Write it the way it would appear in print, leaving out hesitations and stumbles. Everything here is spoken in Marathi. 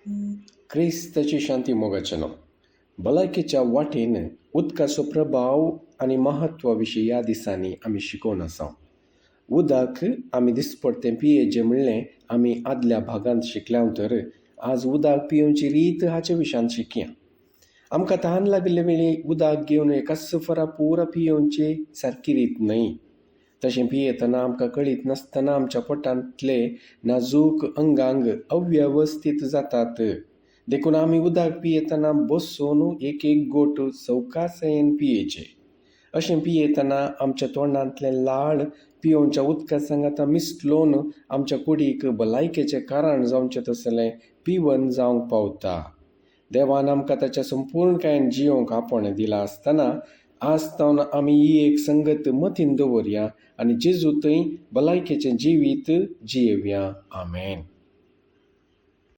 क्रिस्ताची शांती मोगाचनो भलायकेच्या वाटेन उदकाचो प्रभाव आनी महत्वाविशीं ह्या दिसांनी आमी शिकोवन आसा. उदक आमी दिसपट्टें पियेचें म्हणलें आमी आदल्या भागांत शिकल्यां तर आज उदक पिवची रीत हाचे विशयान शिकया. आमकां तहान लागले वेळी उदक घेवन एका सफरा पुरा पियोवची सारकी रीत न्हय. तशें पियेतना आमकां कळीत नासतना आमच्या पोटांतले नाजूक अंगांग अव्यवस्थीत जातात. देखून आमी उदक पियेतना बसून एक एक गोट सवकासयेन पियेचे. अशें पियेतना आमच्या तोंडांतले लाळ पियोवच्या उदका सांगात मिसळून आमच्या कुडीक भलायकेचें कारण जावचें तसलें पिवन जावंक पावता. देवान आमकां ताच्या संपूर्णकायेन जियोंक आपण दिला आसतना आजतावन आमी ही एक संगत मतीन दवरया आनी जेजूतय भलायकेचें जिवीत जियेवया. आमेन.